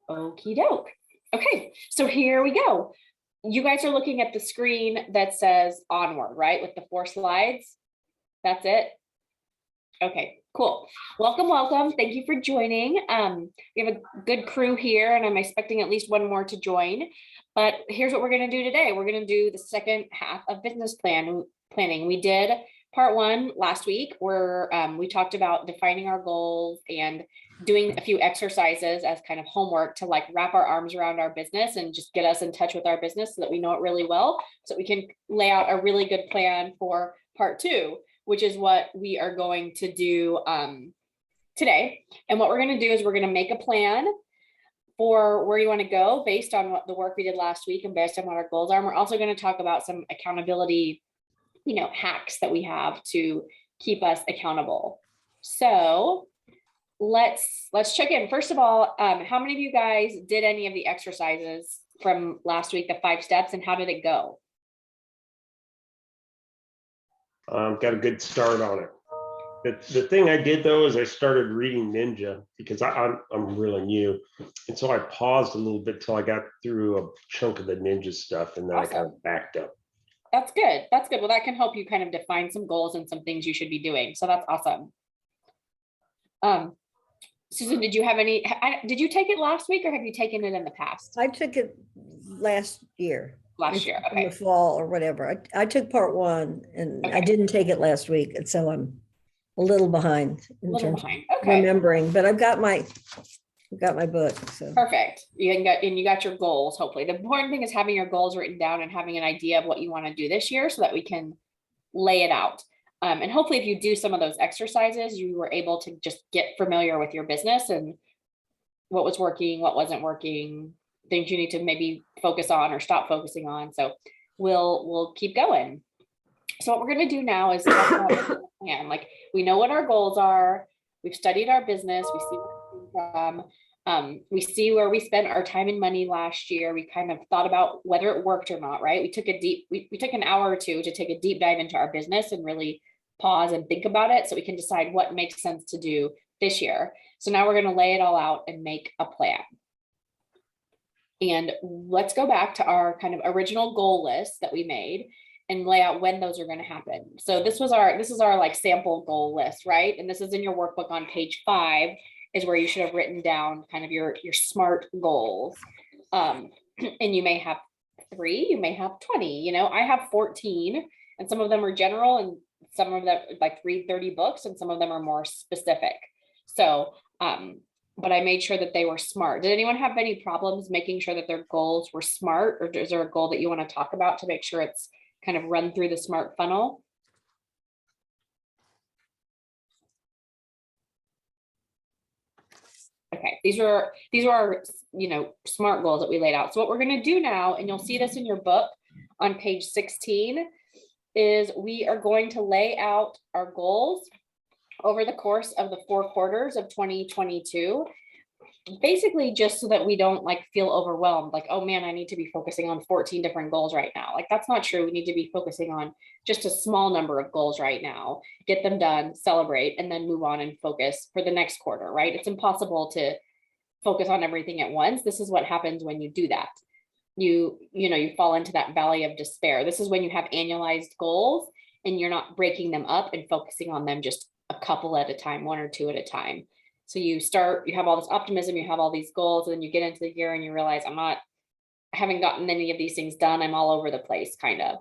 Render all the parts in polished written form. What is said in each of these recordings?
Okie doke. Okay, so here we go. You guys are looking at the screen that says onward, right? With the 4 slides. That's it. Okay, cool. Welcome, welcome. Thank you for joining. We have a good crew here and I'm expecting at least one more to join. But here's what we're going to do today. We're going to do the second half of business planning. We did part 1 last week where we talked about defining our goals and doing a few exercises as kind of homework to like wrap our arms around our business and just get us in touch with our business so that we know it really well, so we can lay out a really good plan for part 2, which is what we are going to do today. And what we're going to do is we're going to make a plan for where you want to go based on what the work we did last week and based on what our goals are. And we're also going to talk about some accountability, hacks that we have to keep us accountable. So let's check in. First of all, how many of you guys did any of the exercises from last week, the 5 steps, and how did it go? Got a good start on it. The thing I did though is I started reading Ninja because I'm really new, and so I paused a little bit till I got through a chunk of the Ninja stuff, and then Awesome. I kind of backed up. That's good. That's good. Well, that can help you kind of define some goals and some things you should be doing. So that's awesome. Susan, did you have any? Did you take it last week or have you taken it in the past? I took it last year. Last year, In okay. the fall or whatever. I took part 1 and I didn't take it last week, and so I'm a little behind in terms of Okay. remembering. But I've got my book. So Perfect. You got your goals. Hopefully, the important thing is having your goals written down and having an idea of what you want to do this year, so that we can lay it out. And hopefully, if you do some of those exercises, you were able to just get familiar with your business and what was working, what wasn't working, things you need to maybe focus on or stop focusing on. So we'll keep going. So what we're going to do now is talk about the plan. Like, we know what our goals are. We've studied our business. We see where it came from. We see where we spent our time and money last year. We kind of thought about whether it worked or not, right? We took an hour or 2 to take a deep dive into our business and really pause and think about it so we can decide what makes sense to do this year. So now we're going to lay it all out and make a plan. And let's go back to our kind of original goal list that we made and lay out when those are going to happen. So this is our like sample goal list, right? And this is in your workbook on page 5 is where you should have written down kind of your SMART goals. And you may have 3, you may have 20, I have 14, and some of them are general and some of them like read 30 books and some of them are more specific. So, but I made sure that they were SMART. Did anyone have any problems making sure that their goals were SMART, or is there a goal that you want to talk about to make sure it's kind of run through the SMART funnel? Okay, these are our, SMART goals that we laid out. So what we're going to do now, and you'll see this in your book on page 16, is we are going to lay out our goals over the course of the 4 quarters of 2022, basically just so that we don't like feel overwhelmed, like, oh man, I need to be focusing on 14 different goals right now. Like, that's not true. We need to be focusing on just a small number of goals right now, get them done, celebrate, and then move on and focus for the next quarter, right? It's impossible to focus on everything at once. This is what happens when you do that. You fall into that valley of despair. This is when you have annualized goals and you're not breaking them up and focusing on them just a couple at a time, 1 or 2 at a time. So you have all this optimism, you have all these goals, and then you get into the year and you realize I haven't gotten any of these things done. I'm all over the place, kind of.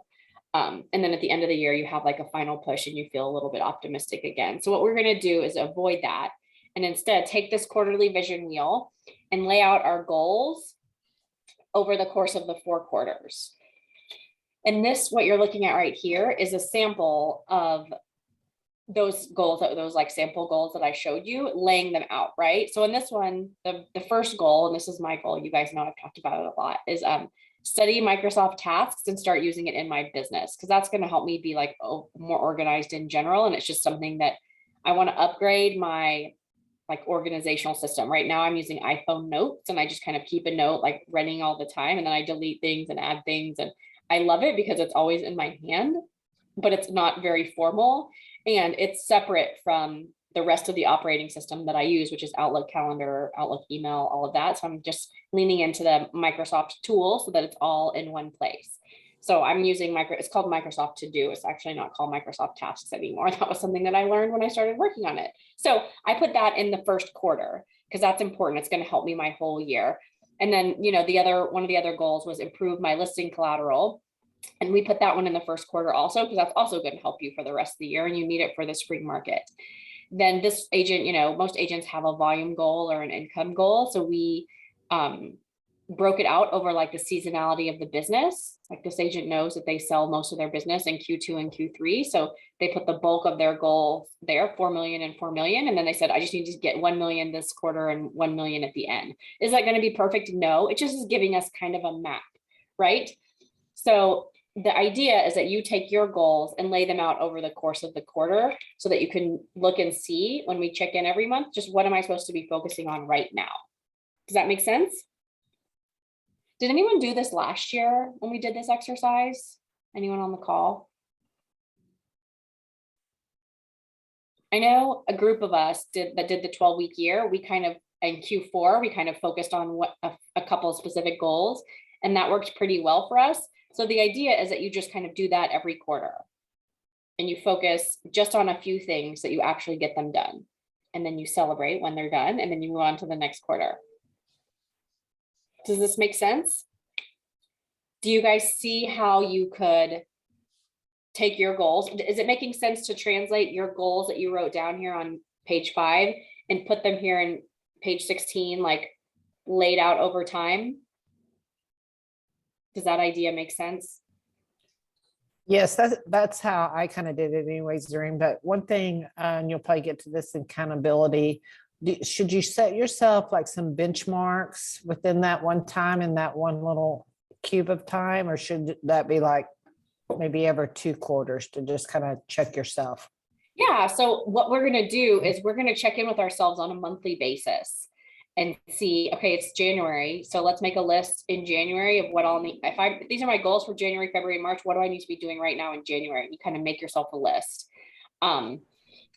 And then at the end of the year, you have like a final push and you feel a little bit optimistic again. So what we're going to do is avoid that and instead take this quarterly vision wheel and lay out our goals over the course of the 4 quarters. And this, what you're looking at right here, is a sample of those goals, those like sample goals that I showed you, laying them out, right? So in this one, the first goal, and this is my goal, you guys know I've talked about it a lot, is study Microsoft tasks and start using it in my business, because that's going to help me be like more organized in general. And it's just something that I want to upgrade my like organizational system. Right now I'm using iPhone notes and I just kind of keep a note like running all the time, and then I delete things and add things, and I love it because it's always in my hand, but it's not very formal and it's separate from the rest of the operating system that I use, which is Outlook calendar, Outlook email, all of that. So I'm just leaning into the Microsoft tool so that it's all in one place. So I'm using it's called Microsoft To Do. It's actually not called Microsoft Tasks anymore. That was something that I learned when I started working on it. So I put that in the first quarter because that's important. It's going to help me my whole year. And then, one of the other goals was improve my listing collateral. And we put that one in the first quarter also, because that's also going to help you for the rest of the year and you need it for the spring market. Then this agent, most agents have a volume goal or an income goal. So we broke it out over like the seasonality of the business. Like this agent knows that they sell most of their business in Q2 and Q3. So they put the bulk of their goal there, 4 million and 4 million. And then they said, I just need to get 1 million this quarter and 1 million at the end. Is that going to be perfect? No, it just is giving us kind of a map, right? So the idea is that you take your goals and lay them out over the course of the quarter so that you can look and see when we check in every month, just what am I supposed to be focusing on right now? Does that make sense? Did anyone do this last year when we did this exercise? Anyone on the call? I know a group of us did the 12-week year. We kind of, in Q4, we kind of focused on what a couple of specific goals, and that worked pretty well for us. So the idea is that you just kind of do that every quarter and you focus just on a few things that you actually get them done. And then you celebrate when they're done and then you move on to the next quarter. Does this make sense? Do you guys see how you could take your goals? Is it making sense to translate your goals that you wrote down here on page 5 and put them here in page 16, like laid out over time? Does that idea make sense? Yes, that's how I kind of did it anyways, Doreen. But one thing, and you'll probably get to this accountability, should you set yourself like some benchmarks within that one time in that one little cube of time, or should that be like maybe every 2 quarters to just kind of check yourself? Yeah, so what we're going to do is we're going to check in with ourselves on a monthly basis and see, okay, it's January. So let's make a list in January of what I'll need. These are my goals for January, February, March. What do I need to be doing right now in January? You kind of make yourself a list. And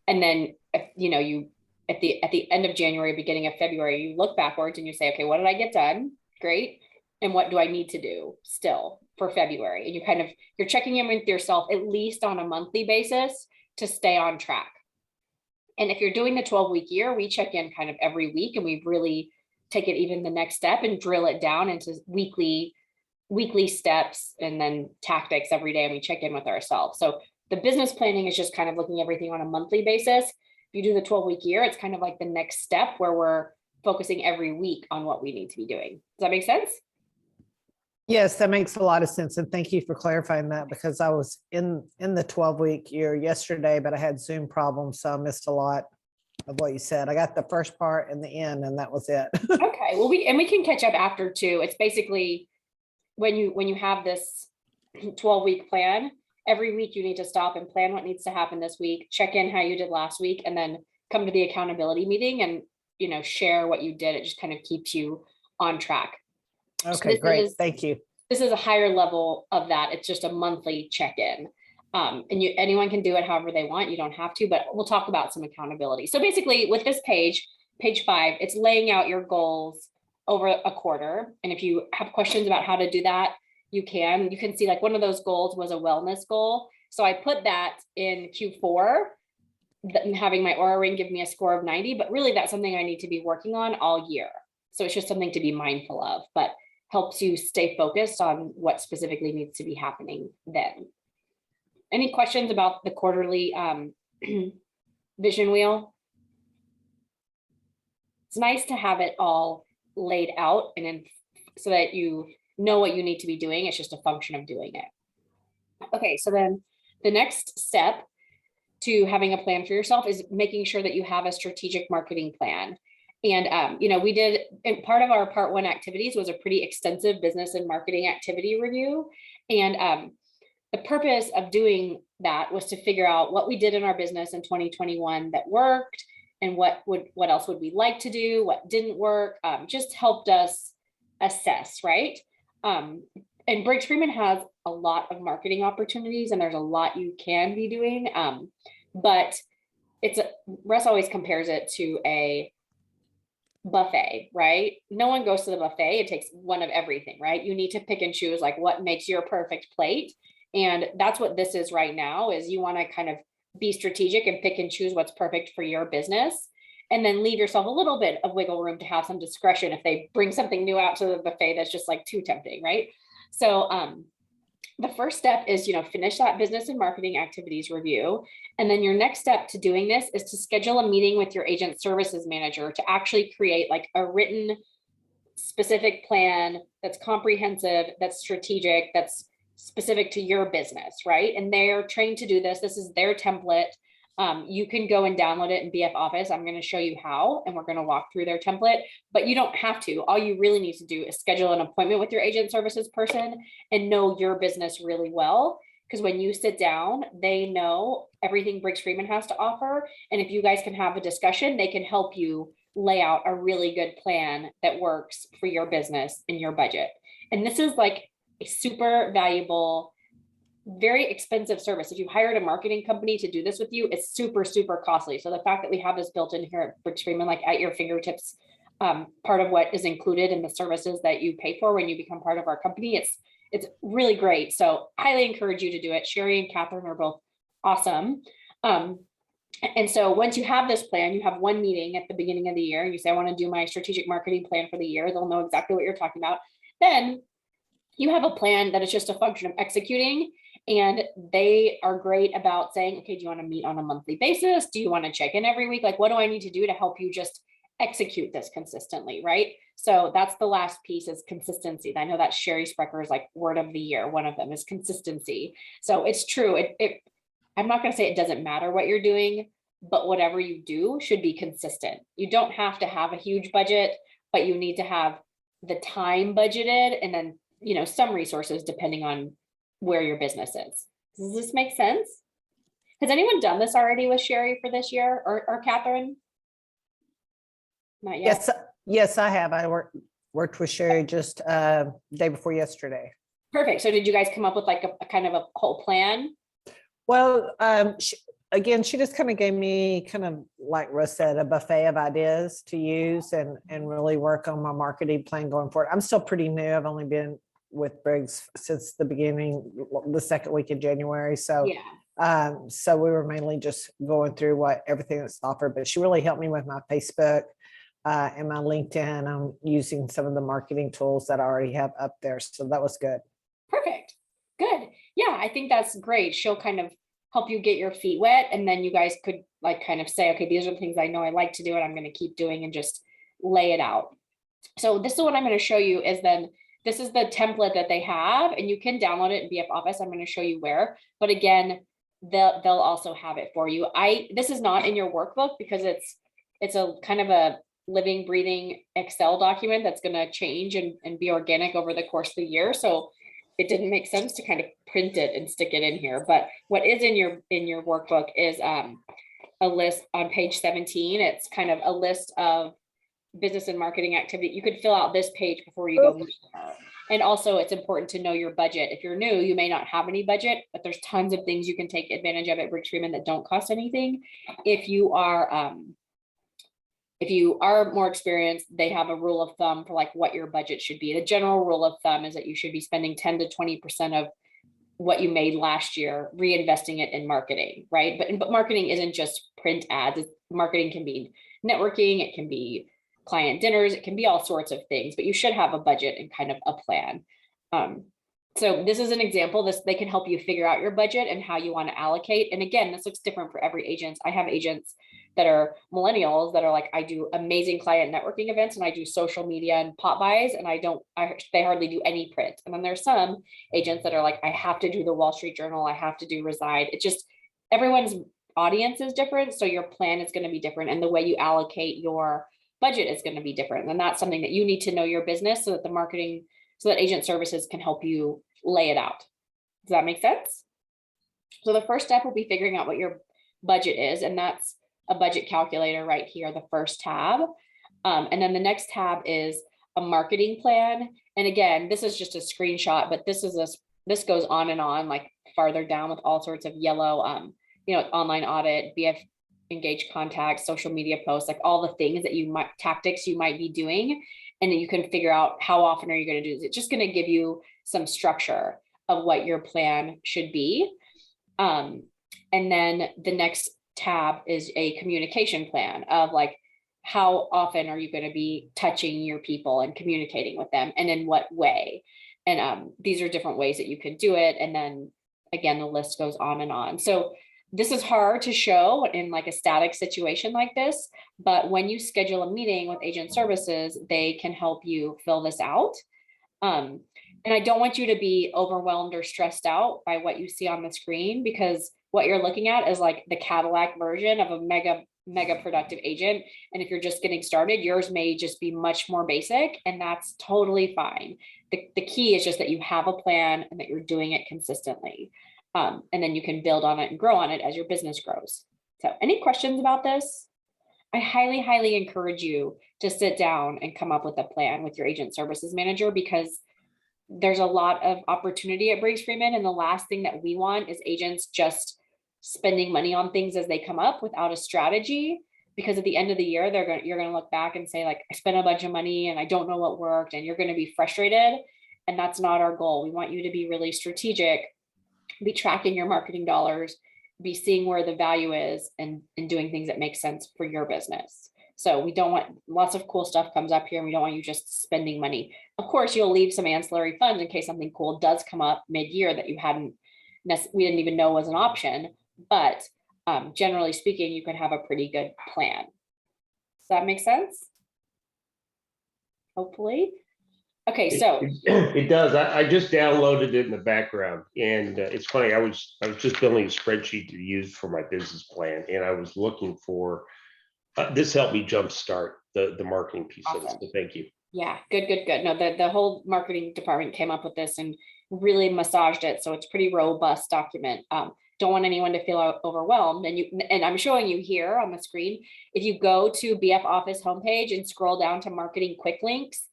then, you at the end of January, beginning of February, you look backwards and you say, okay, what did I get done? Great. And what do I need to do still for February? And you're checking in with yourself at least on a monthly basis to stay on track. And if you're doing the 12-week year, we check in kind of every week and we really take it even the next step and drill it down into weekly steps and then tactics every day. And we check in with ourselves. So the business planning is just kind of looking at everything on a monthly basis. If you do the 12-week year, it's kind of like the next step where we're focusing every week on what we need to be doing. Does that make sense? Yes, that makes a lot of sense. And thank you for clarifying that, because I was in the 12-week year yesterday, but I had Zoom problems. So I missed a lot of what you said. I got the first part and the end, and that was it. Okay, well, we can catch up after too. It's basically when you have this 12-week plan, every week you need to stop and plan what needs to happen this week, check in how you did last week, and then come to the accountability meeting and share what you did. It just kind of keeps you on track. Okay, so great. Thank you. This is a higher level of that. It's just a monthly check-in. And anyone can do it however they want. You don't have to, but we'll talk about some accountability. So basically with this page 5, it's laying out your goals over a quarter. And if you have questions about how to do that, you can see like one of those goals was a wellness goal. So I put that in Q4, having my Oura Ring give me a score of 90, but really that's something I need to be working on all year. So it's just something to be mindful of, but helps you stay focused on what specifically needs to be happening then. Any questions about the quarterly vision wheel? It's nice to have it all laid out and so that you know what you need to be doing. It's just a function of doing it. Okay, so then the next step to having a plan for yourself is making sure that you have a strategic marketing plan. And, we did, and part of our part 1 activities was a pretty extensive business and marketing activity review. And the purpose of doing that was to figure out what we did in our business in 2021 that worked and what else would we like to do, what didn't work, just helped us assess, right? And Briggs Freeman has a lot of marketing opportunities and there's a lot you can be doing. But Russ always compares it to a buffet, right? No one goes to the buffet. It takes one of everything, right? You need to pick and choose like what makes your perfect plate. And that's what this is right now, is you want to kind of be strategic and pick and choose what's perfect for your business. And then leave yourself a little bit of wiggle room to have some discretion if they bring something new out to the buffet that's just like too tempting, right? So the first step is, finish that business and marketing activities review. And then your next step to doing this is to schedule a meeting with your agent services manager to actually create like a written specific plan that's comprehensive, that's strategic, that's specific to your business, right? And they're trained to do this. This is their template. You can go and download it in BF Office. I'm going to show you how, and we're going to walk through their template, but you don't have to. All you really need to do is schedule an appointment with your agent services person and know your business really well. Because when you sit down, they know everything Briggs Freeman has to offer. And if you guys can have a discussion, they can help you lay out a really good plan that works for your business and your budget. And this is like a super valuable, very expensive service. If you hired a marketing company to do this with you, it's super, super costly. So the fact that we have this built in here at Briggs Freeman, like at your fingertips, part of what is included in the services that you pay for when you become part of our company, it's really great. So highly encourage you to do it. Sherry and Catherine are both awesome. And so once you have this plan, you have one meeting at the beginning of the year, and you say, I want to do my strategic marketing plan for the year. They'll know exactly what you're talking about. Then you have a plan that is just a function of executing. And they are great about saying, okay, do you want to meet on a monthly basis? Do you want to check in every week? Like, what do I need to do to help you just execute this consistently, right? So that's the last piece, is consistency. I know that Sherry Sprecker's like word of the year. One of them is consistency. So it's true. I'm not going to say it doesn't matter what you're doing, but whatever you do should be consistent. You don't have to have a huge budget, but you need to have the time budgeted, and then, some resources depending on where your business is. Does this make sense? Has anyone done this already with Sherry for this year, or Catherine? Not yet. Yes, I have. I worked with Sherry just day before yesterday. Perfect. So did you guys come up with like a kind of a whole plan? Well, she just kind of gave me, kind of like Russ said, a buffet of ideas to use and really work on my marketing plan going forward. I'm still pretty new. I've only been with Briggs since the beginning, the second week of January. So, yeah. So we were mainly just going through everything that's offered, but she really helped me with my Facebook and my LinkedIn. I'm using some of the marketing tools that I already have up there. So that was good. Perfect. Good. Yeah, I think that's great. She'll kind of help you get your feet wet, and then you guys could like kind of say, okay, these are the things I know I like to do and I'm going to keep doing, and just lay it out. So this is what I'm going to show you is then this is the template that they have, and you can download it in BF Office. I'm going to show you where, but again, they'll also have it for you. This is not in your workbook because it's a kind of a living, breathing Excel document that's going to change and be organic over the course of the year. So it didn't make sense to kind of print it and stick it in here. But what is in your workbook is a list on page 17. It's kind of a list of business and marketing activity. You could fill out this page before you go. And also it's important to know your budget. If you're new, you may not have any budget, but there's tons of things you can take advantage of at Briggs Freeman that don't cost anything. If you are more experienced, they have a rule of thumb for like what your budget should be. The general rule of thumb is that you should be spending 10 to 20% of what you made last year, reinvesting it in marketing, right? But marketing isn't just print ads. Marketing can be networking, it can be client dinners, it can be all sorts of things, but you should have a budget and kind of a plan. So this is an example. They can help you figure out your budget and how you want to allocate. And again, this looks different for every agent. I have agents that are millennials that are like, I do amazing client networking events and I do social media and pop buys, and they hardly do any print. And then there's some agents that are like, I have to do the Wall Street Journal, I have to do Reside. It just, everyone's audience is different. So your plan is going to be different. And the way you allocate your budget is going to be different. And that's something that you need to know your business so that agent services can help you lay it out. Does that make sense? So the first step will be figuring out what your budget is. And that's a budget calculator right here, the first tab. And then the next tab is a marketing plan. And again, this is just a screenshot, but this goes on and on, like farther down with all sorts of yellow, online audit, BF engage contacts, social media posts, like all the things that tactics you might be doing. And then you can figure out how often are you going to do this. It's just going to give you some structure of what your plan should be. And then the next tab is a communication plan of like, how often are you going to be touching your people and communicating with them, and in what way? And these are different ways that you could do it. And then again, the list goes on and on. So this is hard to show in like a static situation like this, but when you schedule a meeting with agent services, they can help you fill this out. And I don't want you to be overwhelmed or stressed out by what you see on the screen, because what you're looking at is like the Cadillac version of a mega productive agent. And if you're just getting started, yours may just be much more basic, and that's totally fine. The key is just that you have a plan and that you're doing it consistently. And then you can build on it and grow on it as your business grows. So any questions about this? I highly, highly encourage you to sit down and come up with a plan with your agent services manager, because there's a lot of opportunity at Briggs Freeman. And the last thing that we want is agents just spending money on things as they come up without a strategy, because at the end of the year, you're going to look back and say like, I spent a bunch of money and I don't know what worked, and you're going to be frustrated. And that's not our goal. We want you to be really strategic, be tracking your marketing dollars, be seeing where the value is, and doing things that make sense for your business. So we don't want lots of cool stuff comes up here, and we don't want you just spending money. Of course, you'll leave some ancillary funds in case something cool does come up mid-year that we didn't even know was an option. But generally speaking, you can have a pretty good plan. Does that make sense? Hopefully. Okay, so it does. I just downloaded it in the background, and it's funny. I was just building a spreadsheet to use for my business plan, and I was looking for this helped me jumpstart the marketing piece of it. Awesome. So thank you. Yeah, good. No, the whole marketing department came up with this and really massaged it, so it's a pretty robust document. Don't want anyone to feel overwhelmed. And I'm showing you here on the screen. If you go to BF Office homepage and scroll down to marketing quick links,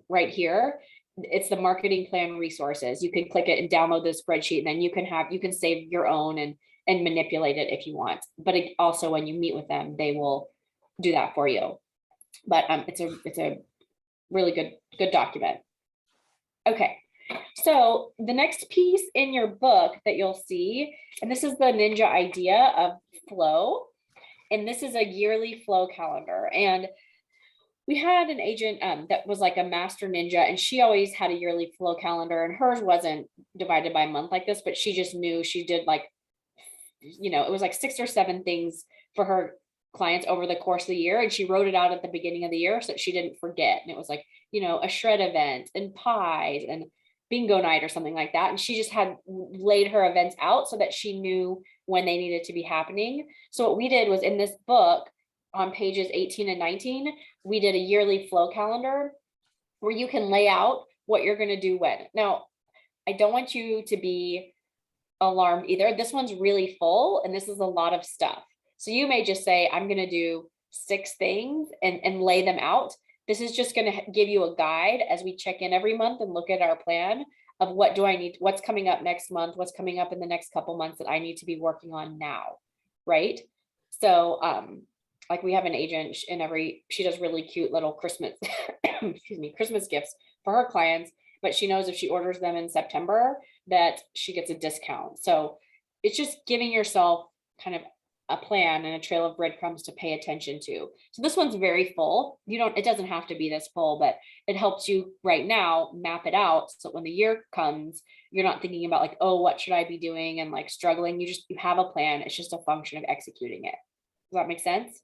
right here, it's the marketing plan resources. You can click it and download the spreadsheet, and then you can save your own and manipulate it if you want. But also when you meet with them, they will do that for you. But it's a really good document. Okay. So the next piece in your book that you'll see, and this is the Ninja idea of flow, and this is a yearly flow calendar. And we had an agent that was like a master ninja, and she always had a yearly flow calendar, and hers wasn't divided by month like this, but she just knew she did like, it was like 6 or 7 things for her clients over the course of the year. And she wrote it out at the beginning of the year so that she didn't forget. And it was like, a shred event and pies and bingo night or something like that. And she just had laid her events out so that she knew when they needed to be happening. So what we did was, in this book on pages 18 and 19, we did a yearly flow calendar where you can lay out what you're going to do when. Now, I don't want you to be alarmed either. This one's really full, and this is a lot of stuff. So you may just say, I'm going to do 6 things and lay them out. This is just going to give you a guide as we check in every month and look at our plan of what do I need, what's coming up next month, what's coming up in the next couple months that I need to be working on now, right? So like we have an agent she does really cute little Christmas, Christmas gifts for her clients, but she knows if she orders them in September that she gets a discount. So it's just giving yourself kind of a plan and a trail of breadcrumbs to pay attention to. So this one's very full. It doesn't have to be this full, but it helps you right now map it out. So when the year comes, you're not thinking about like, oh, what should I be doing? And like struggling. You have a plan. It's just a function of executing it. Does that make sense?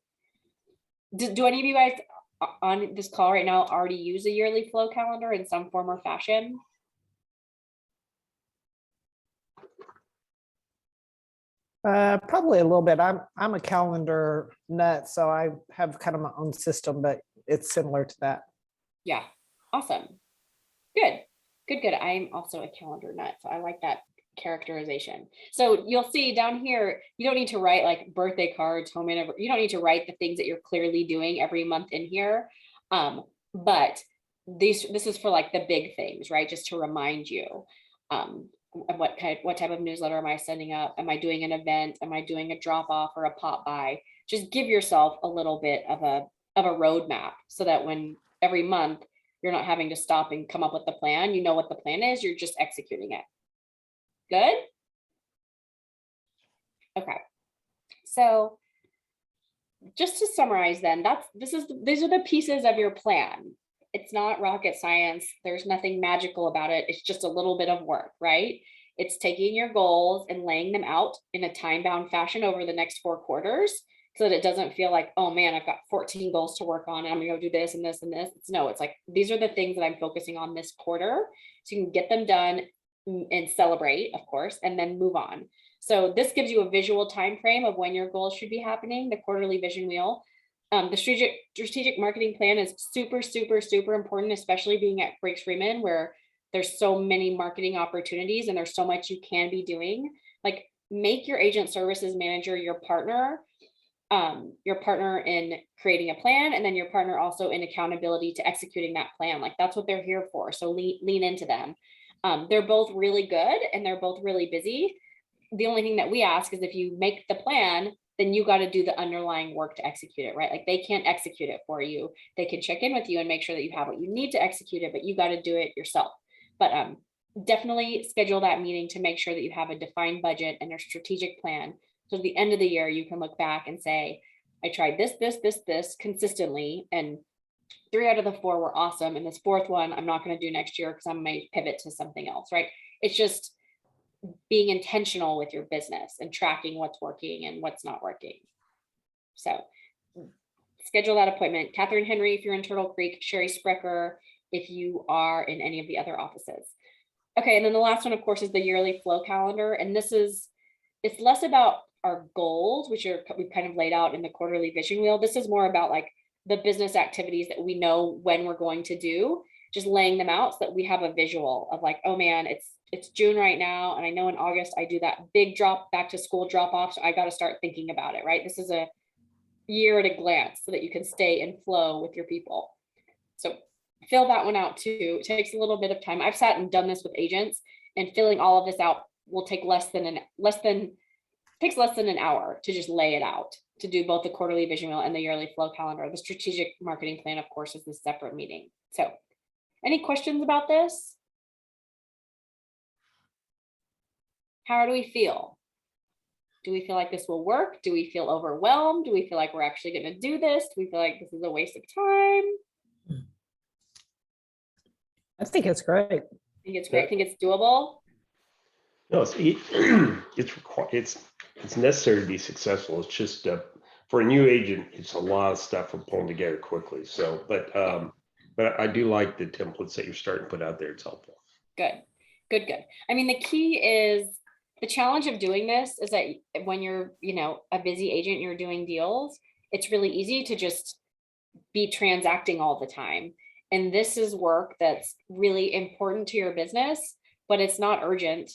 Do any of you guys on this call right now already use a yearly flow calendar in some form or fashion? Probably a little bit. I'm a calendar nut, so I have kind of my own system, but it's similar to that. Yeah, awesome. Good. I'm also a calendar nut, so I like that characterization. So you'll see down here, you don't need to write like birthday cards, home anniversary. You don't need to write the things that you're clearly doing every month in here. But this is for like the big things, right? Just to remind you. what type of newsletter am I sending up? Am I doing an event? Am I doing a drop off or a pop by? Just give yourself a little bit of a roadmap so that when every month you're not having to stop and come up with the plan, you know what the plan is, you're just executing it. Good? Okay. So just to summarize then, these are the pieces of your plan. It's not rocket science. There's nothing magical about it. It's just a little bit of work, right? It's taking your goals and laying them out in a time-bound fashion over the next 4 quarters so that it doesn't feel like, oh man, I've got 14 goals to work on and I'm gonna go do this and this and this. It's like, these are the things that I'm focusing on this quarter. So you can get them done and celebrate, of course, and then move on. So this gives you a visual time frame of when your goals should be happening, the quarterly vision wheel. The strategic marketing plan is super, super, super important, especially being at Frakes Freeman, where there's so many marketing opportunities and there's so much you can be doing. Like, make your agent services manager your partner in creating a plan, and then your partner also in accountability to executing that plan. Like, that's what they're here for. So lean into them. They're both really good and they're both really busy. The only thing that we ask is if you make the plan, then you got to do the underlying work to execute it, right? Like, they can't execute it for you. They can check in with you and make sure that you have what you need to execute it, but you got to do it yourself. But definitely schedule that meeting to make sure that you have a defined budget and a strategic plan. So at the end of the year, you can look back and say, I tried this consistently, and 3 out of the 4 were awesome. And this 4th one, I'm not going to do next year because I might pivot to something else, right? It's just being intentional with your business and tracking what's working and what's not working. So schedule that appointment. Catherine Henry, if you're in Turtle Creek, Sherry Sprecher, if you are in any of the other offices. Okay, and then the last one, of course, is the yearly flow calendar. And it's less about our goals, which we've kind of laid out in the quarterly vision wheel. This is more about like the business activities that we know when we're going to do, just laying them out so that we have a visual of like, oh man, it's June right now. And I know in August, I do that big back to school drop off. So I got to start thinking about it, right? This is a year at a glance so that you can stay in flow with your people. So fill that one out too. It takes a little bit of time. I've sat and done this with agents, and filling all of this out will take less than an hour to just lay it out, to do both the quarterly vision wheel and the yearly flow calendar. The strategic marketing plan, of course, is a separate meeting. So any questions about this? How do we feel? Do we feel like this will work? Do we feel overwhelmed? Do we feel like we're actually going to do this? Do we feel like this is a waste of time? I think it's great. I think it's great. I think it's doable. No, it's necessary to be successful. It's just for a new agent, it's a lot of stuff for pulling together quickly. So, but I do like the templates that you're starting to put out there. It's helpful. Good. I mean, the key is, the challenge of doing this is that when you're, a busy agent, you're doing deals, it's really easy to just be transacting all the time. And this is work that's really important to your business, but it's not urgent.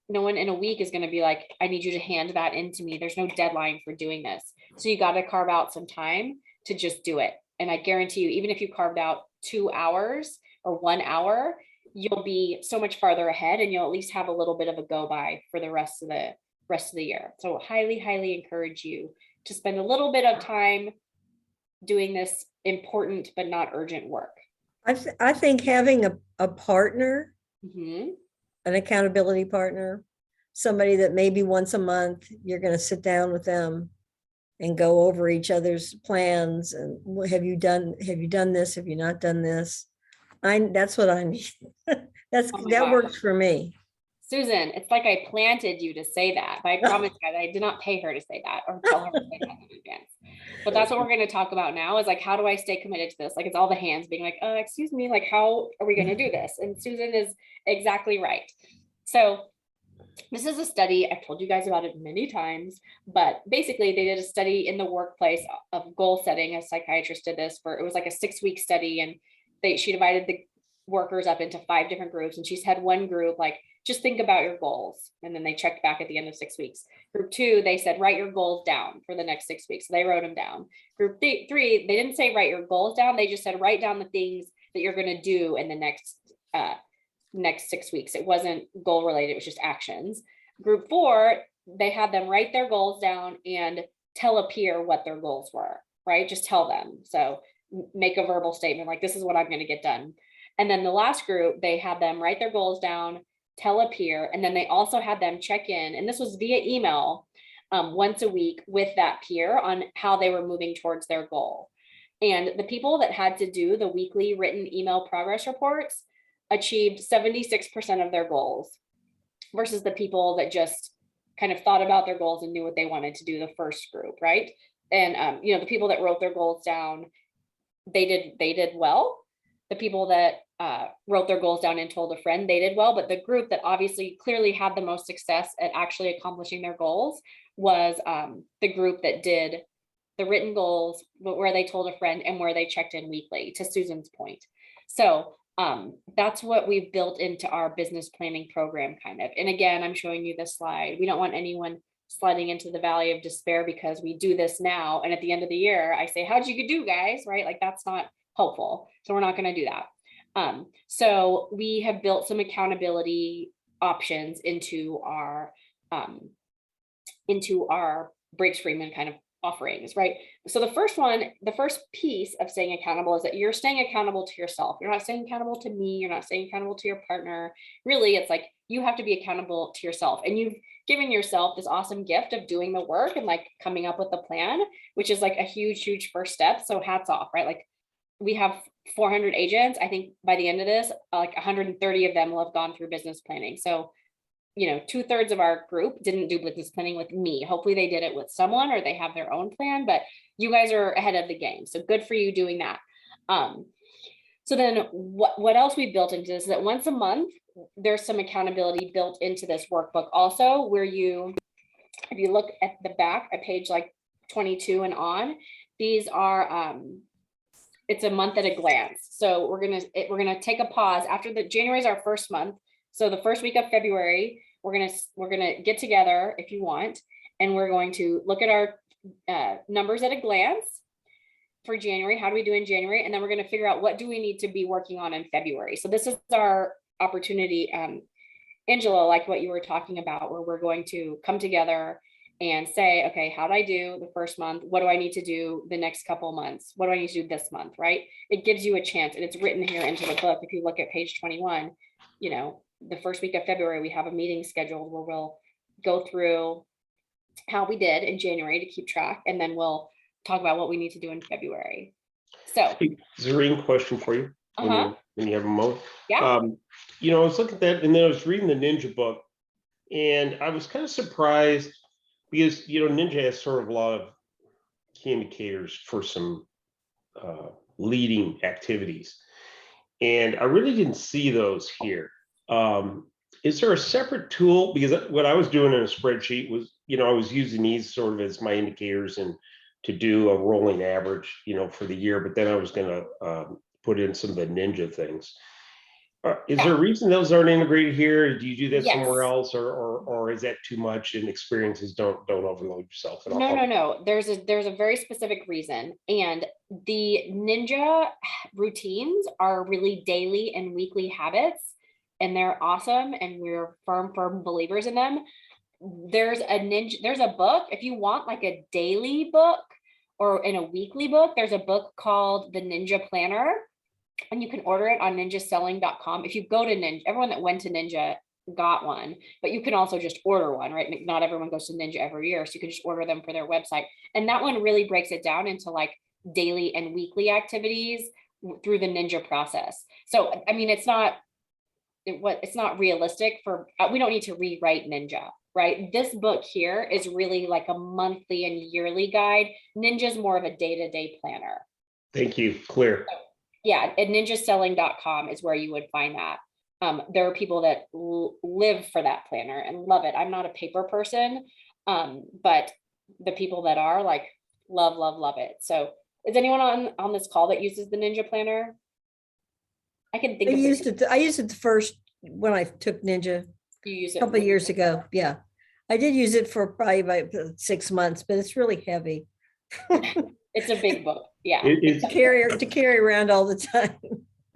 No one in a week is going to be like, I need you to hand that in to me. There's no deadline for doing this. So you got to carve out some time to just do it. And I guarantee you, even if you carved out 2 hours or 1 hour, you'll be so much farther ahead, and you'll at least have a little bit of a go by for the rest of the year. So highly, highly encourage you to spend a little bit of time doing this important but not urgent work. I think having a partner, Mm-hmm. an accountability partner, somebody that maybe once a month you're going to sit down with them and go over each other's plans. And have you done this? Have you not done this? That's what I need. That works for me. Susan, it's like I planted you to say that, but I promise guys, I did not pay her to say that or tell her to say that in advance. But that's what we're going to talk about now, is like, how do I stay committed to this? Like, it's all the hands being like, excuse me, like, how are we going to do this? And Susan is exactly right. So this is a study, I've told you guys about it many times, but basically they did a study in the workplace of goal setting. A psychiatrist did this it was like a 6-week study, and she divided the workers up into 5 different groups, and she's had one group like, just think about your goals. And then they checked back at the end of 6 weeks. Group 2, they said, write your goals down for the next 6 weeks. So they wrote them down. Group 3, they didn't say write your goals down. They just said, write down the things that you're going to do in the next next 6 weeks. It wasn't goal related, it was just actions. Group 4, they had them write their goals down and tell a peer what their goals were, right? Just tell them. So make a verbal statement like, this is what I'm going to get done. And then the last group, they had them write their goals down, tell a peer, and then they also had them check in, and this was via email, once a week with that peer on how they were moving towards their goal. And the people that had to do the weekly written email progress reports achieved 76% of their goals versus the people that just kind of thought about their goals and knew what they wanted to do, the first group, right? And you know, the people that wrote their goals down, they did well. The people that wrote their goals down and told a friend, they did well. But the group that obviously clearly had the most success at actually accomplishing their goals was the group that did the written goals, but where they told a friend and where they checked in weekly, to Susan's point. So that's what we've built into our business planning program, kind of. And again, I'm showing you this slide. We don't want anyone sliding into the valley of despair because we do this now. And at the end of the year, I say, how'd you do, guys? Right? Like, that's not helpful. So we're not going to do that. So we have built some accountability options into our Briggs Freeman kind of offerings, right? So the first piece of staying accountable is that you're staying accountable to yourself. You're not staying accountable to me. You're not staying accountable to your partner. Really, it's like you have to be accountable to yourself, and you've given yourself this awesome gift of doing the work and like coming up with a plan, which is like a huge first step. So hats off, right? Like, we have 400 agents. I think by the end of this, like 130 of them will have gone through business planning. So, you know, 2/3 of our group didn't do business planning with me. Hopefully they did it with someone or they have their own plan, but you guys are ahead of the game. So good for you doing that. So then what else we built into this is that once a month, there's some accountability built into this workbook also, where if you look at the back at page like 22 and on, these are, it's a month at a glance. So we're gonna take a pause after January is our first month. So the first week of February, we're gonna get together if you want, and we're going to look at our numbers at a glance for January. How do we do in January? And then we're gonna figure out what do we need to be working on in February. So this is our opportunity, Angela, like what you were talking about, where we're going to come together and say, okay, how did I do the first month? What do I need to do the next couple of months? What do I need to do this month, right? It gives you a chance, and it's written here into the book. If you look at page 21, you know, the first week of February, we have a meeting scheduled where we'll go through how we did in January to keep track, and then we'll talk about what we need to do in February. So, Zareen, question for you. When you have a moment. yeah. You know, I was looking at that, and then I was reading the Ninja book, and I was kind of surprised because, you know, Ninja has sort of a lot of key indicators for some leading activities, and I really didn't see those here. Is there a separate tool? Because what I was doing in a spreadsheet was, you know, I was using these sort of as my indicators and to do a rolling average, you know, for the year, but then I was going to put in some of the Ninja things. Is there a reason those aren't integrated here? Do you do that somewhere else, or is that too much and experiences don't overload yourself at all? No. There's a very specific reason. And the Ninja routines are really daily and weekly habits, and they're awesome. And we're firm believers in them. There's a book, if you want like a daily book or in a weekly book, there's a book called The Ninja Planner. And you can order it on ninjaselling.com. If you go to Ninja, everyone that went to Ninja got one, but you can also just order one, right? Not everyone goes to Ninja every year, so you can just order them for their website. And that one really breaks it down into like daily and weekly activities through the Ninja process. So, I mean, it's not realistic for, we don't need to rewrite Ninja, right? This book here is really like a monthly and yearly guide. Ninja's more of a day-to-day planner. Thank you. Clear. Yeah, at ninjaselling.com is where you would find that. There are people that live for that planner and love it. I'm not a paper person, but the people that are like, love it. So is anyone on this call that uses the Ninja Planner? I can think I used it the first, when I took Ninja You use a it couple of years ago. Yeah. I did use it for probably about 6 months, but it's really heavy. It's a big book. Yeah. To carry around all the time.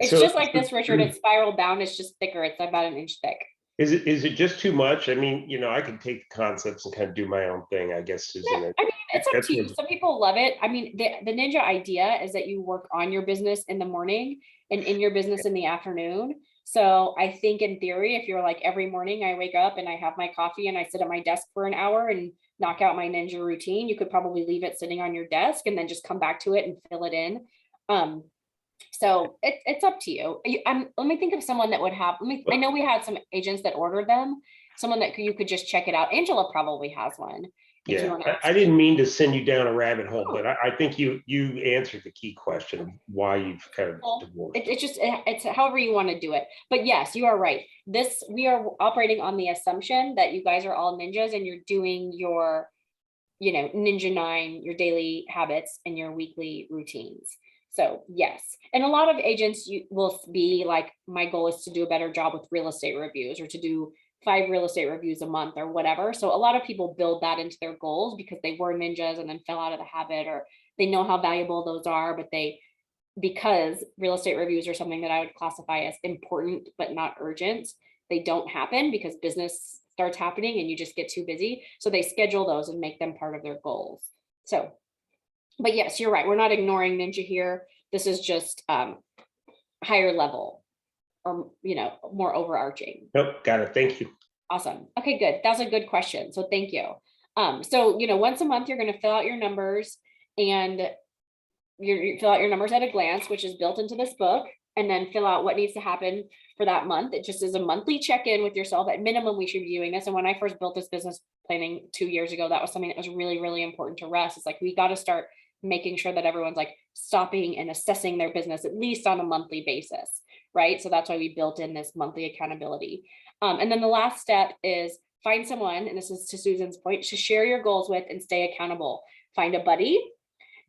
It's So- just like this, Richard. It's spiraled down. It's just thicker. It's about an inch thick. Is it just too much? I mean, I could take the concepts and kind of do my own thing, I guess, Susan. Yeah, I mean, it's up That's to you. what- Some people love it. I mean, the Ninja idea is that you work on your business in the morning and in your business in the afternoon. So I think in theory, if you're like every morning I wake up and I have my coffee and I sit at my desk for an hour and knock out my Ninja routine, you could probably leave it sitting on your desk and then just come back to it and fill it in. So it's up to you. Let me think of someone that would have, I know we had some agents that ordered them, someone that you could just check it out. Angela probably has one. if you Yeah, wanna I ask. didn't mean to send you down a rabbit hole, but I think you answered the key question of why you've kind of Well, divorced. It's however you want to do it. But yes, you are right. We are operating on the assumption that you guys are all ninjas and you're doing your, Ninja 9, your daily habits and your weekly routines. So yes, and a lot of agents you will be like, my goal is to do a better job with real estate reviews or to do 5 real estate reviews a month or whatever. So a lot of people build that into their goals because they were ninjas and then fell out of the habit, or they know how valuable those are, but because real estate reviews are something that I would classify as important but not urgent, they don't happen because business starts happening and you just get too busy. So they schedule those and make them part of their goals. So, but yes, you're right. We're not ignoring Ninja here. This is just higher level or, more overarching. Nope, got it. Thank you. Awesome. Okay, good. That's a good question. So thank you. So, once a month, you're going to fill out your numbers and you fill out your numbers at a glance, which is built into this book, and then fill out what needs to happen for that month. It just is a monthly check-in with yourself. At minimum, we should be doing this. And when I first built this business planning 2 years ago, that was something that was really, really important to Russ. It's like, we got to start making sure that everyone's like stopping and assessing their business at least on a monthly basis, right? So that's why we built in this monthly accountability. And then the last step is find someone, and this is to Susan's point, to share your goals with and stay accountable. Find a buddy,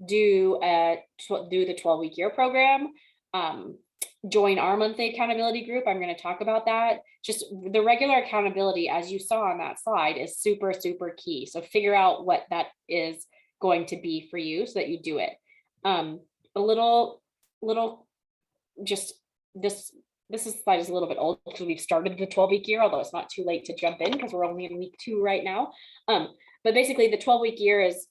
do the 12-week year program, join our monthly accountability group. I'm going to talk about that. Just the regular accountability, as you saw on that slide, is super, super key. So figure out what that is going to be for you so that you do it. A little, just this slide is a little bit old because we've started the 12-week year, although it's not too late to jump in because we're only in week 2 right now. But basically the 12-week year is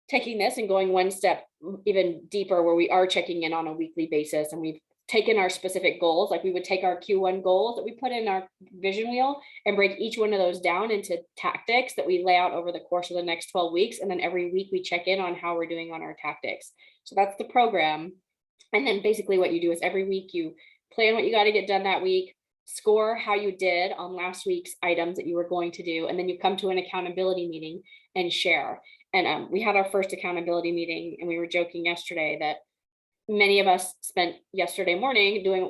taking this and going one step even deeper, where we are checking in on a weekly basis, and we've taken our specific goals. Like we would take our Q1 goals that we put in our vision wheel and break each one of those down into tactics that we lay out over the course of the next 12 weeks. And then every week we check in on how we're doing on our tactics. So that's the program. And then basically what you do is every week you plan what you got to get done that week, score how you did on last week's items that you were going to do, and then you come to an accountability meeting and share. And we had our first accountability meeting, and we were joking yesterday that many of us spent yesterday morning doing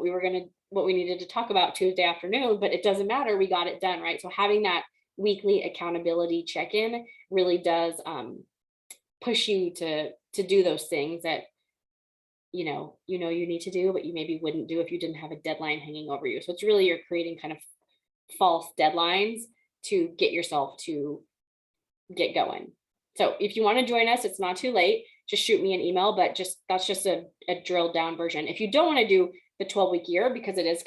what we needed to talk about Tuesday afternoon, but it doesn't matter. We got it done, right? So having that weekly accountability check-in really does push you to do those things that you need to do, but you maybe wouldn't do if you didn't have a deadline hanging over you. So it's really, you're creating kind of false deadlines to get yourself to get going. So if you want to join us, it's not too late. Just shoot me an email, but that's just a drilled down version. If you don't want to do the 12-week year, because it is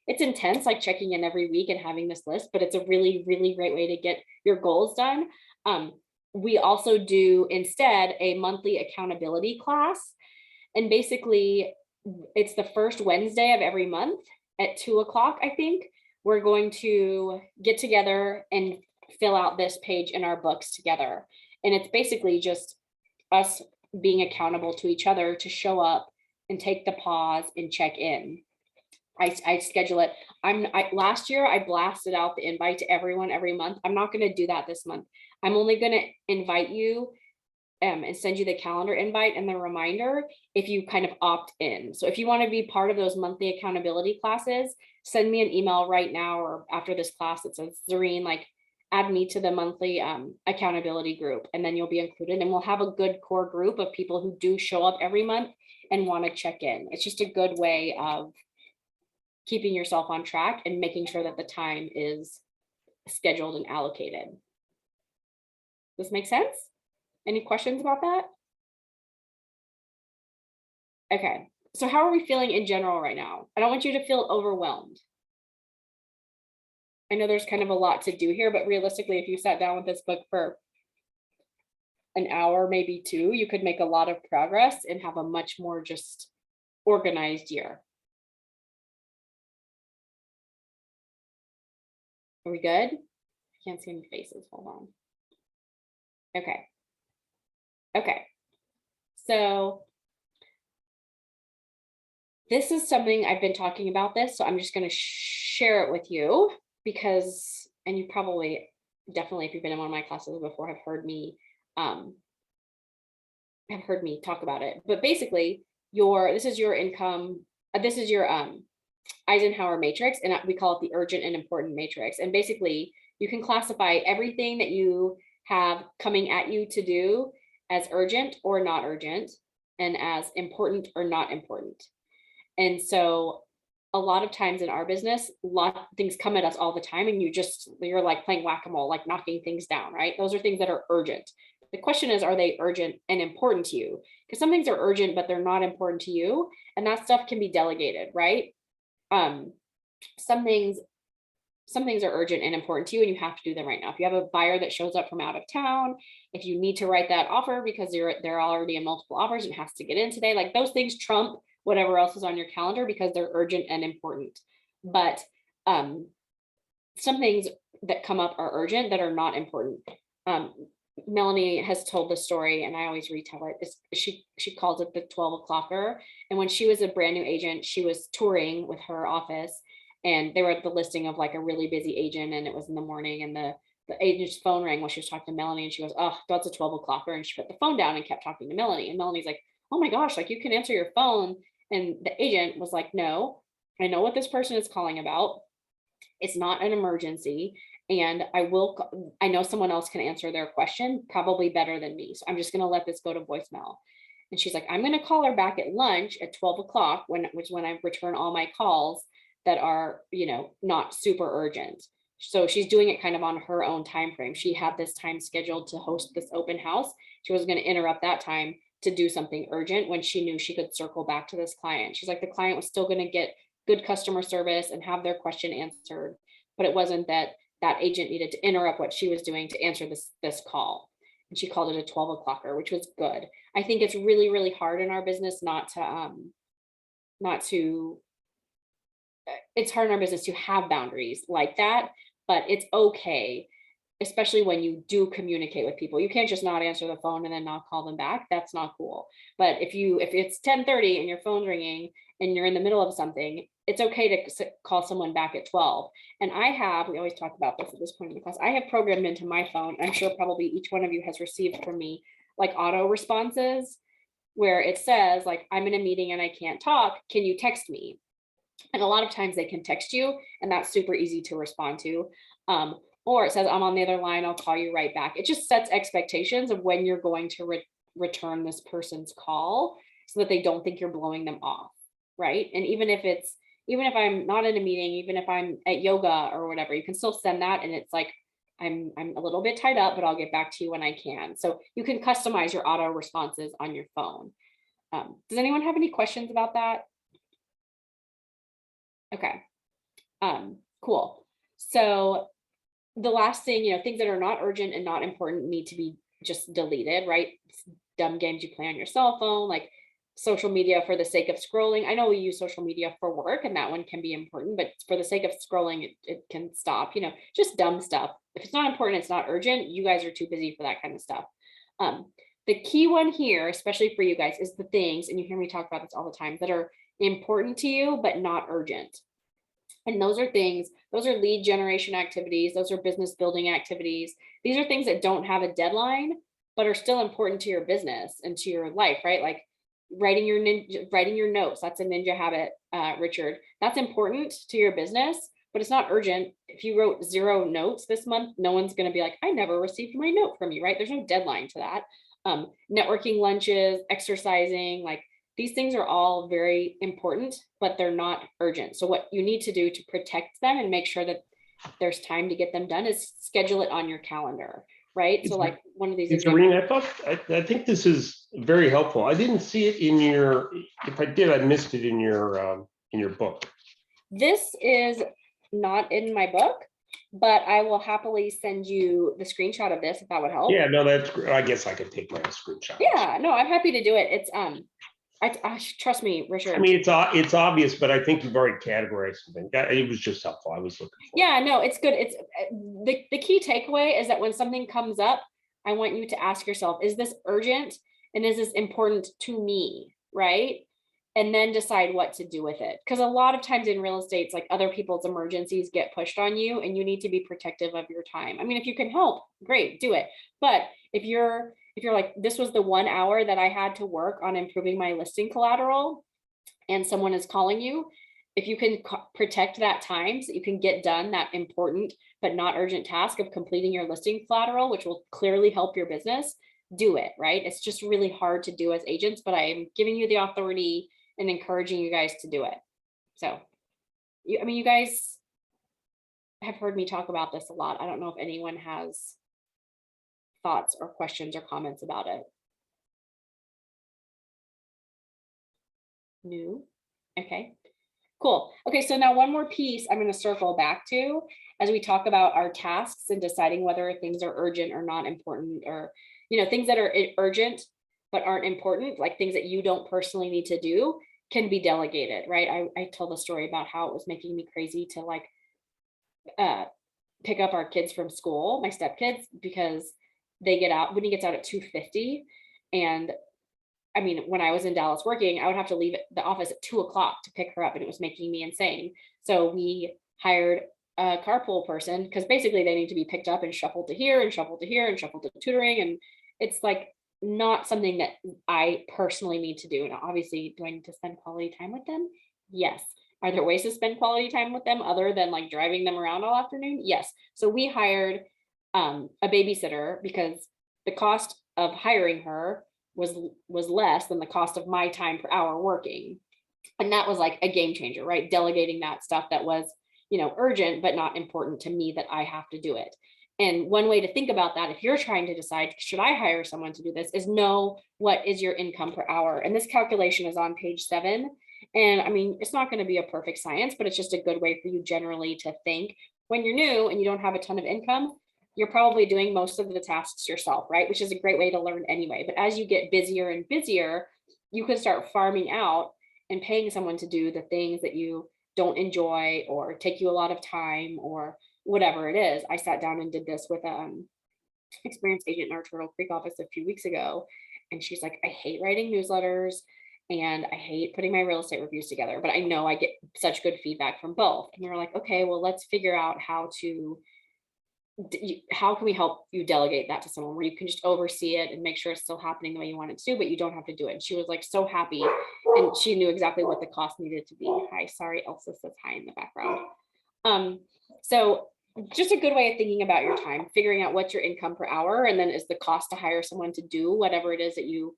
it's intense, like checking in every week and having this list, but it's a really, really great way to get your goals done. We also do instead a monthly accountability class. And basically it's the first Wednesday of every month at 2:00, I think. We're going to get together and fill out this page in our books together. And it's basically just us being accountable to each other to show up and take the pause and check in. I schedule it. Last year I blasted out the invite to everyone every month. I'm not going to do that this month. I'm only going to invite you and send you the calendar invite and the reminder if you kind of opt in. So if you want to be part of those monthly accountability classes, send me an email right now or after this class that says, Zareen, add me to the monthly accountability group, and then you'll be included, and we'll have a good core group of people who do show up every month and want to check in. It's just a good way of keeping yourself on track and making sure that the time is scheduled and allocated. Does this make sense? Any questions about that? Okay, So how are we feeling in general right now? I don't want you to feel overwhelmed. I know there's kind of a lot to do here, but realistically, if you sat down with this book for an hour, maybe two, you could make a lot of progress and have a much more just organized year. Are we good? I can't see any faces. Hold on. Okay. Okay. So this is something I've been talking about this, so I'm just going to share it with you because, and you probably definitely, if you've been in one of my classes before, have heard me talk about it. But basically, this is your income, this is your Eisenhower matrix, and we call it the urgent and important matrix. And basically, you can classify everything that you have coming at you to do as urgent or not urgent, and as important or not important. And so a lot of times in our business, a lot of things come at us all the time, and you're like playing whack-a-mole, like knocking things down, right? Those are things that are urgent. The question is, are they urgent and important to you? Because some things are urgent, but they're not important to you. And that stuff can be delegated, right? Some things are urgent and important to you, and you have to do them right now. If you have a buyer that shows up from out of town, if you need to write that offer because they're already in multiple offers and has to get in today, like those things trump whatever else is on your calendar because they're urgent and important. But some things that come up are urgent that are not important. Melanie has told the story, and I always retell it. She calls it the 12 o'clocker. And when she was a brand new agent, she was touring with her office, and they were at the listing of like a really busy agent, and it was in the morning, and the agent's phone rang while she was talking to Melanie, and she goes, "Oh, that's a 12 o'clocker." And she put the phone down and kept talking to Melanie. And Melanie's like, "Oh my gosh, like you can answer your phone." And the agent was like, "No, I know what this person is calling about. It's not an emergency. And I know someone else can answer their question probably better than me. So I'm just going to let this go to voicemail." And she's like, "I'm going to call her back at lunch at 12 o'clock, which when I return all my calls that are, not super urgent." So she's doing it kind of on her own time frame. She had this time scheduled to host this open house. She was going to interrupt that time to do something urgent when she knew she could circle back to this client. She's like, the client was still going to get good customer service and have their question answered, but it wasn't that agent needed to interrupt what she was doing to answer this call. And she called it a 12 o'clocker, which was good. I think it's really, really hard in our business it's hard in our business to have boundaries like that, but it's okay, especially when you do communicate with people. You can't just not answer the phone and then not call them back. That's not cool. But if it's 10:30 and your phone's ringing and you're in the middle of something, it's okay to call someone back at 12. And we always talk about this at this point in the class, I have programmed into my phone, I'm sure probably each one of you has received from me, like auto responses where it says like, "I'm in a meeting and I can't talk. Can you text me?" And a lot of times they can text you, and that's super easy to respond to. Or it says, "I'm on the other line, I'll call you right back." It just sets expectations of when you're going to return this person's call so that they don't think you're blowing them off, right? And even if I'm not in a meeting, even if I'm at yoga or whatever, you can still send that, and it's like, I'm a little bit tied up, but I'll get back to you when I can. So you can customize your auto responses on your phone. Does anyone have any questions about that? Okay, cool. So the last thing, things that are not urgent and not important need to be just deleted, right? Dumb games you play on your cell phone, like social media for the sake of scrolling. I know we use social media for work, and that one can be important, but for the sake of scrolling, it can stop, just dumb stuff. If it's not important, it's not urgent, you guys are too busy for that kind of stuff. The key one here, especially for you guys, is the things, and you hear me talk about this all the time, that are important to you, but not urgent. And those are lead generation activities. Those are business building activities. These are things that don't have a deadline, but are still important to your business and to your life, right? Like writing your notes. That's a ninja habit, Richard. That's important to your business, but it's not urgent. If you wrote 0 notes this month, no one's going to be like, "I never received my note from you," right? There's no deadline to that. Networking lunches, exercising, like these things are all very important, but they're not urgent. So what you need to do to protect them and make sure that there's time to get them done is schedule it on your calendar, right? It's- So like one of these Hey, examples. Serene, I think this is very helpful. I didn't see it in your, if I did, I missed it in your book. This is not in my book, but I will happily send you the screenshot of this if that would help. Yeah, no, that's, I guess I could take my screenshot. Yeah, no, I'm happy to do it. It's trust me, I Richard. mean, it's obvious, but I think you've already categorized something. It was just helpful. I was looking for. Yeah, no, it's good. It's the key takeaway is that when something comes up, I want you to ask yourself, is this urgent and is this important to me, right? And then decide what to do with it. Because a lot of times in real estate, it's like other people's emergencies get pushed on you and you need to be protective of your time. I mean, if you can help, great, do it. But if you're like, this was the 1 hour that I had to work on improving my listing collateral and someone is calling you, if you can protect that time so you can get done that important but not urgent task of completing your listing collateral, which will clearly help your business, do it, right? It's just really hard to do as agents, but I am giving you the authority and encouraging you guys to do it. So, I mean, you guys have heard me talk about this a lot. I don't know if anyone has thoughts or questions or comments about it. New? Okay. Cool. Okay, so now one more piece I'm going to circle back to as we talk about our tasks and deciding whether things are urgent or not important, or, you know, things that are urgent but aren't important, like things that you don't personally need to do, can be delegated, right? I told the story about how it was making me crazy to like pick up our kids from school, my stepkids, because they get out, when he gets out at 2:50, and I mean, when I was in Dallas working, I would have to leave the office at 2 o'clock to pick her up, and it was making me insane. So we hired a carpool person because basically they need to be picked up and shuffled to here and shuffled to here and shuffled to tutoring. And it's like not something that I personally need to do. Now, obviously, do I need to spend quality time with them? Yes. Are there ways to spend quality time with them other than like driving them around all afternoon? Yes. So we hired a babysitter because the cost of hiring her was less than the cost of my time per hour working. And that was like a game changer, right? Delegating that stuff that was, you know, urgent, but not important to me that I have to do it. And one way to think about that, if you're trying to decide, should I hire someone to do this, is know what is your income per hour. And this calculation is on page 7. And I mean, it's not going to be a perfect science, but it's just a good way for you generally to think when you're new and you don't have a ton of income, you're probably doing most of the tasks yourself, right? Which is a great way to learn anyway. But as you get busier and busier, you can start farming out and paying someone to do the things that you don't enjoy or take you a lot of time or whatever it is. I sat down and did this with experienced agent in our Turtle Creek office a few weeks ago. And she's like, I hate writing newsletters and I hate putting my real estate reviews together, but I know I get such good feedback from both. And they're like, okay, well, let's figure out how can we help you delegate that to someone where you can just oversee it and make sure it's still happening the way you want it to, but you don't have to do it. And she was like so happy, and she knew exactly what the cost needed to be. Hi, sorry, Elsa says hi in the background. So just a good way of thinking about your time, figuring out what's your income per hour, and then is the cost to hire someone to do whatever it is that you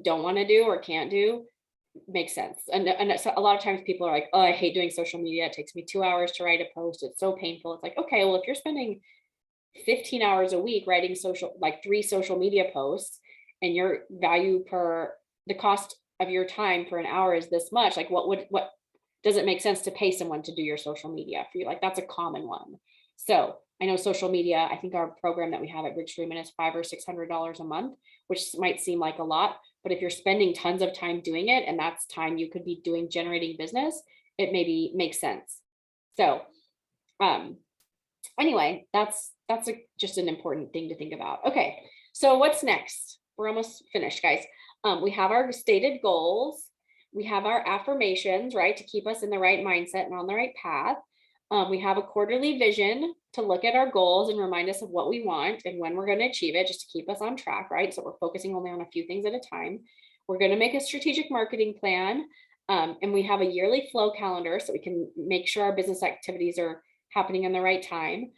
don't want to do or can't do, makes sense. And so a lot of times people are like, oh, I hate doing social media. It takes me 2 hours to write a post. It's so painful. It's like, okay, well, if you're spending 15 hours a week writing like 3 social media posts, and your value per the cost of your time for an hour is this much, like what does it make sense to pay someone to do your social media for you? Like that's a common one. So I know social media, I think our program that we have at Bridge Freeman is $500 or $600 a month, which might seem like a lot, but if you're spending tons of time doing it, and that's time you could be doing generating business, it maybe makes sense. So anyway, that's just an important thing to think about. Okay, so what's next? We're almost finished, guys. We have our stated goals. We have our affirmations, right, to keep us in the right mindset and on the right path. We have a quarterly vision to look at our goals and remind us of what we want and when we're going to achieve it, just to keep us on track, right? So we're focusing only on a few things at a time. We're going to make a strategic marketing plan, and we have a yearly flow calendar so we can make sure our business activities are happening in the right time.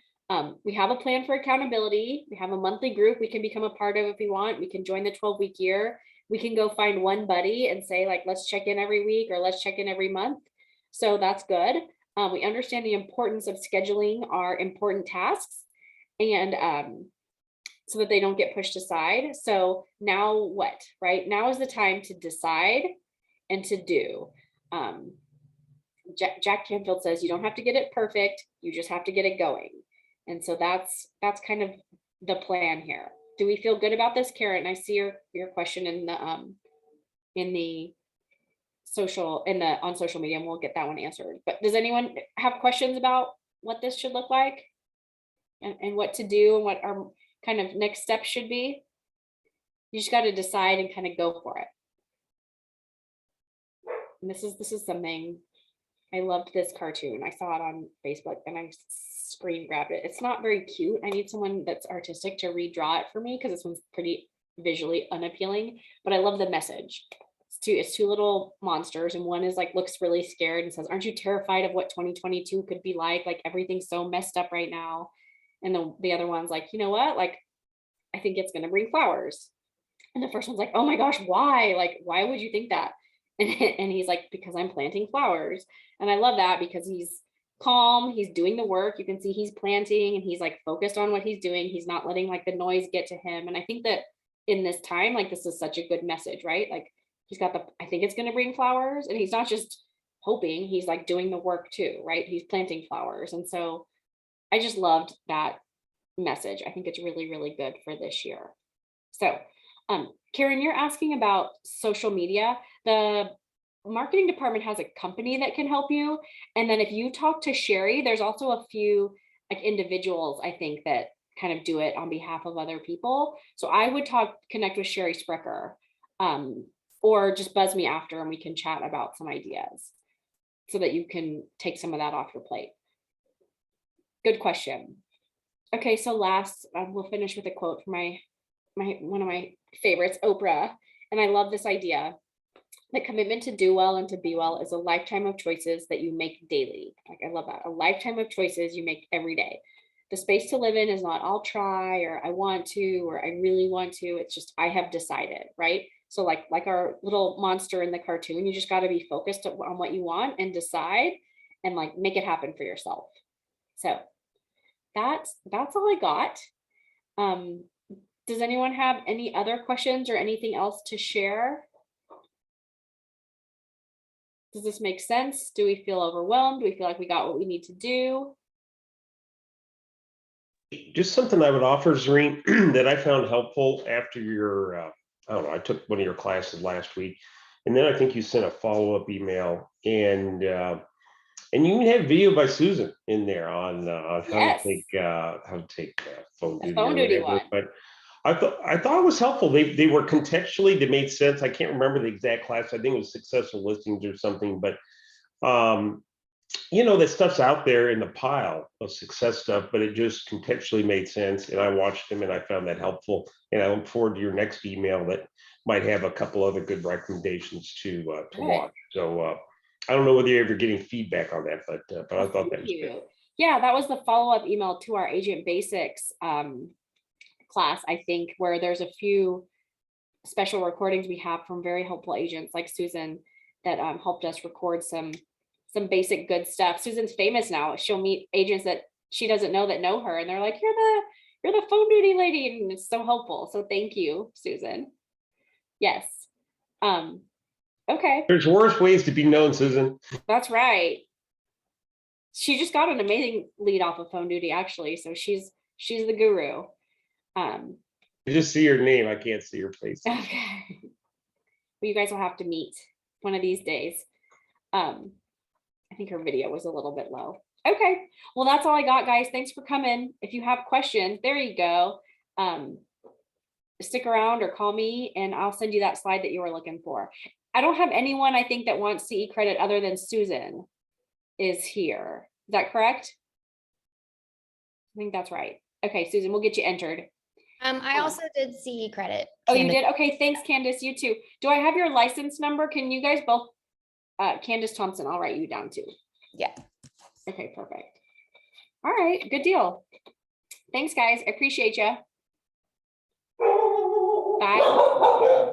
We have a plan for accountability. We have a monthly group we can become a part of if we want. We can join the 12-week year. We can go find one buddy and say, like, let's check in every week or let's check in every month. So that's good. We understand the importance of scheduling our important tasks. And so that they don't get pushed aside. So now what, right? Now is the time to decide and to do. Jack Canfield says you don't have to get it perfect, you just have to get it going. And so that's kind of the plan here. Do we feel good about this, Karen? I see your question in the social, on social media, and we'll get that one answered. But does anyone have questions about what this should look like? And what to do and what our kind of next steps should be? You just got to decide and kind of go for it. And this is something, I loved this cartoon. I saw it on Facebook and I screen grabbed it. It's not very cute. I need someone that's artistic to redraw it for me because this one's pretty visually unappealing, but I love the message. It's two little monsters, and one is like looks really scared and says, "Aren't you terrified of what 2022 could be like? Like everything's so messed up right now." And the other one's like, "You know what? Like, I think it's gonna bring flowers." And the first one's like, "Oh my gosh, why? Like, why would you think that?" And he's like, "Because I'm planting flowers." And I love that because he's calm, he's doing the work. You can see he's planting and he's like focused on what he's doing. He's not letting like the noise get to him. And I think that in this time, like this is such a good message, right? Like he's got I think it's going to bring flowers, and he's not just hoping, he's like doing the work too, right? He's planting flowers. And so I just loved that message. I think it's really, really good for this year. So Karen, you're asking about social media. The marketing department has a company that can help you. And then if you talk to Sherry, there's also a few like individuals, I think, that kind of do it on behalf of other people. So I would connect with Sherry Sprecher, or just buzz me after and we can chat about some ideas so that you can take some of that off your plate. Good question. Okay, so last, we'll finish with a quote from one of my favorites, Oprah. And I love this idea. The commitment to do well and to be well is a lifetime of choices that you make daily. Like, I love that. A lifetime of choices you make every day. The space to live in is not I'll try, or I want to, or I really want to. It's just I have decided, right? So like our little monster in the cartoon, you just got to be focused on what you want and decide and like make it happen for yourself. So that's all I got. Does anyone have any other questions or anything else to share? Does this make sense? Do we feel overwhelmed? Do we feel like we got what we need to do? Just something I would offer, Zareen, that I found helpful after your, I don't know, I took one of your classes last week, and then I think you sent a follow-up email, and you even have video by Susan in there on how to take phone duty. Phone duty one. But I thought it was helpful. They were contextually, they made sense. I can't remember the exact class. I think it was successful listings or something, but you know, that stuff's out there in the pile of success stuff, but it just contextually made sense. And I watched them and I found that helpful. And I look forward to your next email that might have a couple other good recommendations to watch. So I don't know whether you're ever getting feedback on that, but I thought that was good. Yeah, that was the follow-up email to our Agent Basics class, I think, where there's a few special recordings we have from very helpful agents like Susan that helped us record some basic good stuff. Susan's famous now. She'll meet agents that she doesn't know that know her, and they're like, you're the phone duty lady, and it's so helpful. So thank you, Susan. Yes. Okay. There's worse ways to be known, Susan. That's right. She just got an amazing lead off of phone duty, actually. So she's the guru. I just see your name. I can't see your face. Okay. Well, you guys will have to meet one of these days. I think her video was a little bit low. Okay. Well, that's all I got, guys. Thanks for coming. If you have questions, there you go. Stick around or call me and I'll send you that slide that you were looking for. I don't have anyone, I think, that wants CE credit other than Susan is here. Is that correct? I think that's right. Okay, Susan, we'll get you entered. I also did CE credit. Oh, you did? Okay, thanks, Candace. You too. Do I have your license number? Can you guys both, Candace Thompson, I'll write you down too. Yeah. Okay, perfect. All right, good deal. Thanks, guys. I appreciate you. Bye.